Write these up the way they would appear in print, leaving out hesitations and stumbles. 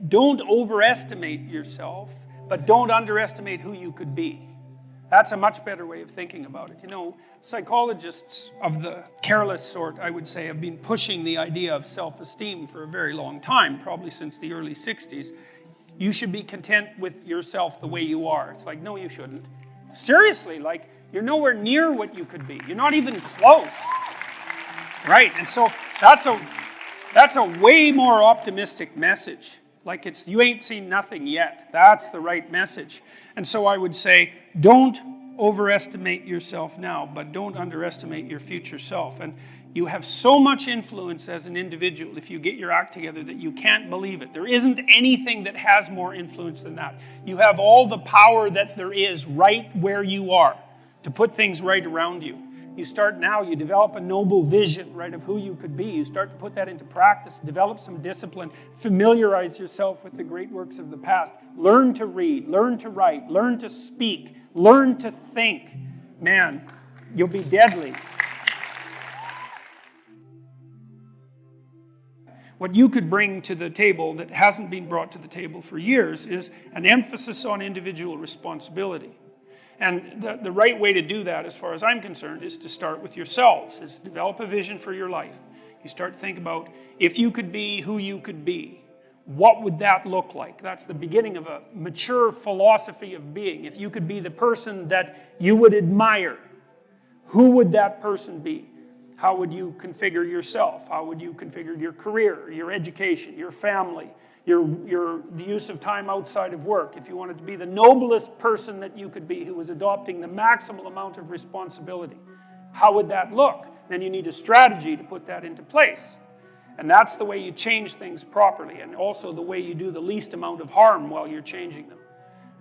don't overestimate yourself, but don't underestimate who you could be. That's a much better way of thinking about it. You know, psychologists of the careless sort, I would say, have been pushing the idea of self-esteem for a very long time, probably since the early 60s. You should be content with yourself the way you are. It's like, no, you shouldn't. Seriously, like, you're nowhere near what you could be. You're not even close. Right, and so that's a way more optimistic message. Like, it's, you ain't seen nothing yet. That's the right message. And so I would say, don't overestimate yourself now, but don't underestimate your future self. And you have so much influence as an individual if you get your act together that you can't believe it. There isn't anything that has more influence than that. You have all the power that there is right where you are to put things right around you. You start now, you develop a noble vision, right, of who you could be. You start to put that into practice, develop some discipline, familiarize yourself with the great works of the past. Learn to read, learn to write, learn to speak, learn to think. Man, you'll be deadly. What you could bring to the table that hasn't been brought to the table for years is an emphasis on individual responsibility. And the right way to do that, as far as I'm concerned, is to start with yourselves, is develop a vision for your life. You start to think about, if you could be who you could be, what would that look like? That's the beginning of a mature philosophy of being. If you could be the person that you would admire, who would that person be? How would you configure yourself? How would you configure your career, your education, your family, the use of time outside of work? If you wanted to be the noblest person that you could be, who was adopting the maximal amount of responsibility, how would that look? Then you need a strategy to put that into place. And that's the way you change things properly, and also the way you do the least amount of harm while you're changing them.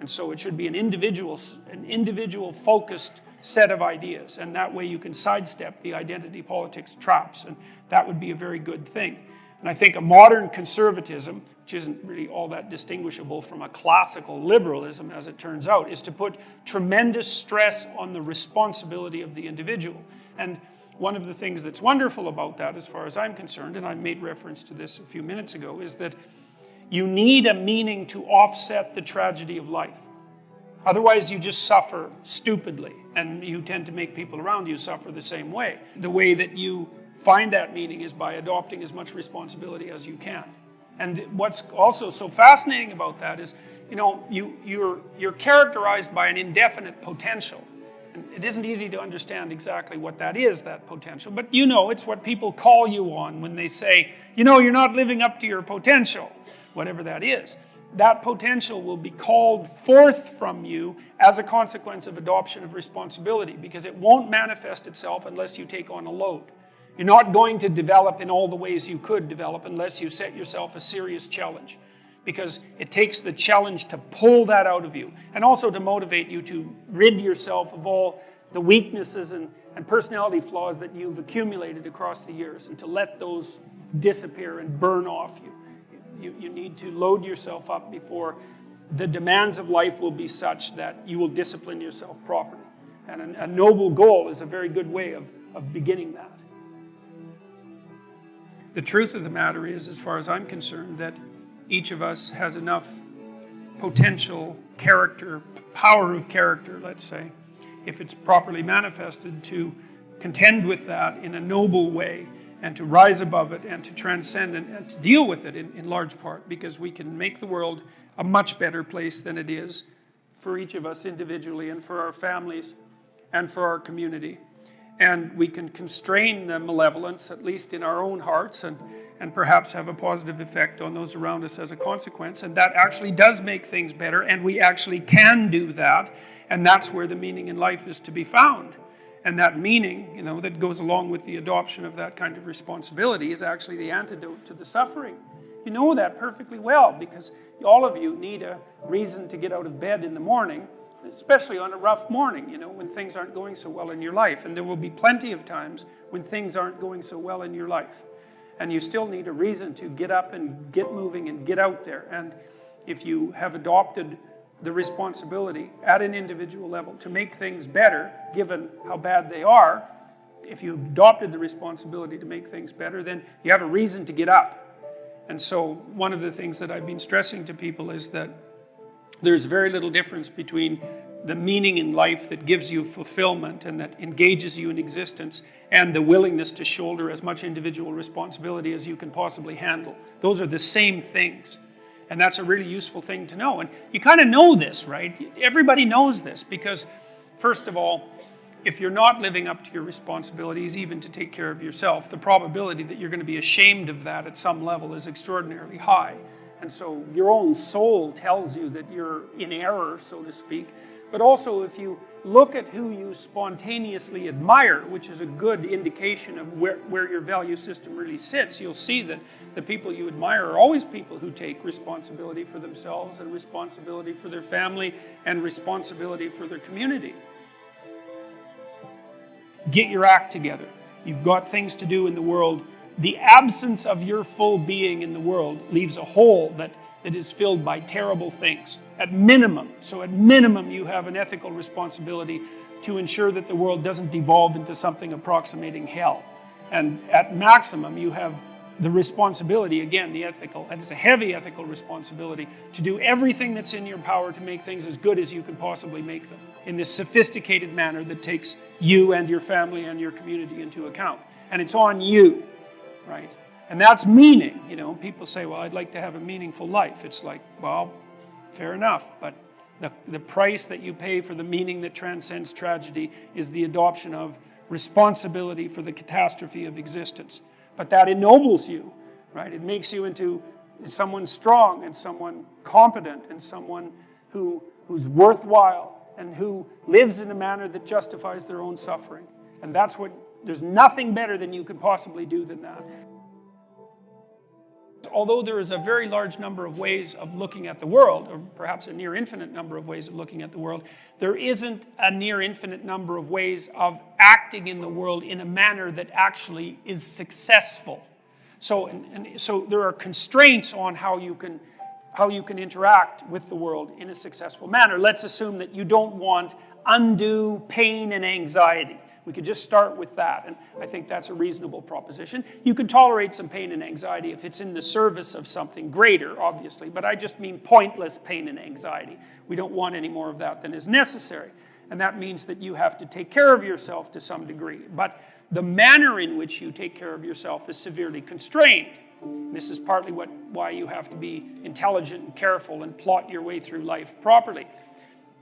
And so it should be an individual focused set of ideas, and that way you can sidestep the identity politics traps, and that would be a very good thing. And I think a modern conservatism, which isn't really all that distinguishable from a classical liberalism, as it turns out, is to put tremendous stress on the responsibility of the individual. And one of the things that's wonderful about that, as far as I'm concerned, and I made reference to this a few minutes ago, is that you need a meaning to offset the tragedy of life. Otherwise, you just suffer stupidly, and you tend to make people around you suffer the same way. The way that you find that meaning is by adopting as much responsibility as you can. And what's also so fascinating about that is, you know, you're characterized by an indefinite potential. And it isn't easy to understand exactly what that is, that potential, but you know, it's what people call you on when they say, you know, you're not living up to your potential, whatever that is. That potential will be called forth from you as a consequence of adoption of responsibility, because it won't manifest itself unless you take on a load. You're not going to develop in all the ways you could develop unless you set yourself a serious challenge, because it takes the challenge to pull that out of you, and also to motivate you to rid yourself of all the weaknesses and personality flaws that you've accumulated across the years, and to let those disappear and burn off you. You need to load yourself up before the demands of life will be such that you will discipline yourself properly. And a noble goal is a very good way of beginning that. The truth of the matter is, as far as I'm concerned, that each of us has enough potential character, power of character, let's say, if it's properly manifested, to contend with that in a noble way, and to rise above it, and to transcend and to deal with it in large part, because we can make the world a much better place than it is for each of us individually, and for our families, and for our community. And we can constrain the malevolence, at least in our own hearts, and perhaps have a positive effect on those around us as a consequence. And that actually does make things better, and we actually can do that, and that's where the meaning in life is to be found. And that meaning, you know, that goes along with the adoption of that kind of responsibility is actually the antidote to the suffering. You know that perfectly well, because all of you need a reason to get out of bed in the morning, especially on a rough morning, you know, when things aren't going so well in your life. And there will be plenty of times when things aren't going so well in your life. And you still need a reason to get up and get moving and get out there. And if you have adopted the responsibility at an individual level to make things better, given how bad they are, if you've adopted the responsibility to make things better, then you have a reason to get up. And so one of the things that I've been stressing to people is that there's very little difference between the meaning in life that gives you fulfillment and that engages you in existence and the willingness to shoulder as much individual responsibility as you can possibly handle. Those are the same things. And that's a really useful thing to know. And you kind of know this, right? Everybody knows this because, first of all, if you're not living up to your responsibilities, even to take care of yourself, the probability that you're going to be ashamed of that at some level is extraordinarily high. And so your own soul tells you that you're in error, so to speak. But also if you look at who you spontaneously admire, which is a good indication of where your value system really sits, you'll see that the people you admire are always people who take responsibility for themselves and responsibility for their family and responsibility for their community. Get your act together. You've got things to do in the world. The absence of your full being in the world leaves a hole that is filled by terrible things. At minimum, you have an ethical responsibility to ensure that the world doesn't devolve into something approximating hell. And at maximum, you have the responsibility, again, and it's a heavy ethical responsibility, to do everything that's in your power to make things as good as you can possibly make them in this sophisticated manner that takes you and your family and your community into account. And it's on you, right? And that's meaning. People say, well, I'd like to have a meaningful life. It's like, well, fair enough, but the price that you pay for the meaning that transcends tragedy is the adoption of responsibility for the catastrophe of existence. But that ennobles you, right? It makes you into someone strong and someone competent and someone who's worthwhile and who lives in a manner that justifies their own suffering. And there's nothing better than you could possibly do than that. Although there is a very large number of ways of looking at the world, or perhaps a near infinite number of ways of looking at the world, there isn't a near infinite number of ways of acting in the world in a manner that actually is successful. So there are constraints on how you can interact with the world in a successful manner. Let's assume that you don't want undue pain and anxiety. We could just start with that, and I think that's a reasonable proposition. You can tolerate some pain and anxiety if it's in the service of something greater, obviously, but I just mean pointless pain and anxiety. We don't want any more of that than is necessary, and that means that you have to take care of yourself to some degree, but the manner in which you take care of yourself is severely constrained. This is partly why you have to be intelligent and careful and plot your way through life properly.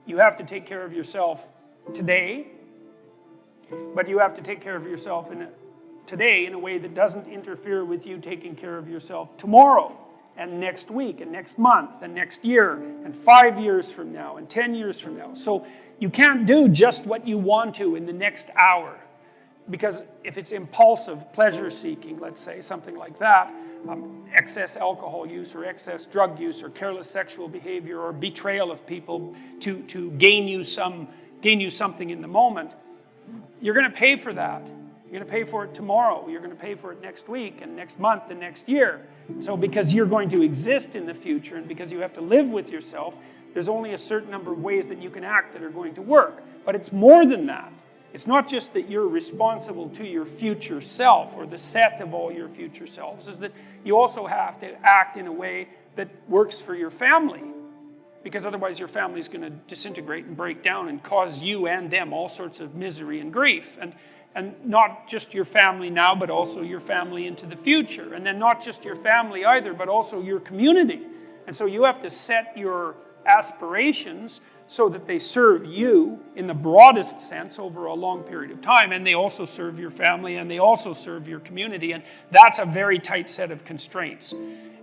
You have to take care of yourself today, but you have to take care of yourself today in a way that doesn't interfere with you taking care of yourself tomorrow and next week and next month and next year and 5 years from now and 10 years from now. So you can't do just what you want to in the next hour, because if it's impulsive pleasure seeking, let's say, something like that, excess alcohol use or excess drug use or careless sexual behavior or betrayal of people to gain you something in the moment, you're going to pay for that. You're going to pay for it tomorrow. You're going to pay for it next week and next month and next year. So because you're going to exist in the future and because you have to live with yourself, there's only a certain number of ways that you can act that are going to work. But it's more than that. It's not just that you're responsible to your future self or the set of all your future selves. It's that you also have to act in a way that works for your family. Because otherwise your family is going to disintegrate and break down and cause you and them all sorts of misery and grief. And not just your family now, but also your family into the future. And then not just your family either, but also your community. And so you have to set your aspirations so that they serve you in the broadest sense over a long period of time. And they also serve your family and they also serve your community. And that's a very tight set of constraints.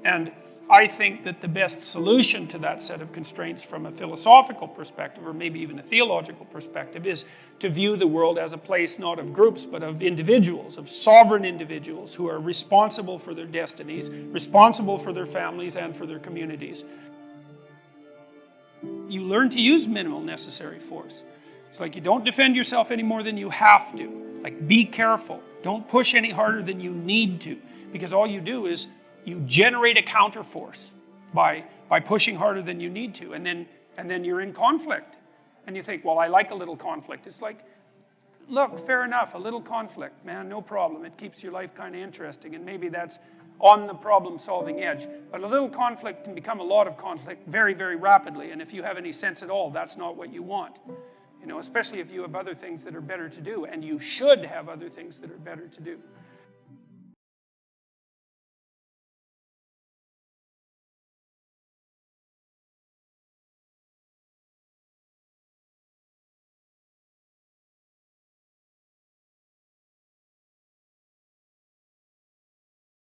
And I think that the best solution to that set of constraints from a philosophical perspective, or maybe even a theological perspective, is to view the world as a place not of groups, but of individuals, of sovereign individuals who are responsible for their destinies, responsible for their families and for their communities. You learn to use minimal necessary force. It's like you don't defend yourself any more than you have to. Like, be careful. Don't push any harder than you need to, because all you do is you generate a counterforce by pushing harder than you need to, and then you're in conflict. And you think, well, I like a little conflict. It's like, look, fair enough, a little conflict, man, no problem. It keeps your life kind of interesting, and maybe that's on the problem-solving edge. But a little conflict can become a lot of conflict very, very rapidly, and if you have any sense at all, that's not what you want. You know, especially if you have other things that are better to do, and you should have other things that are better to do.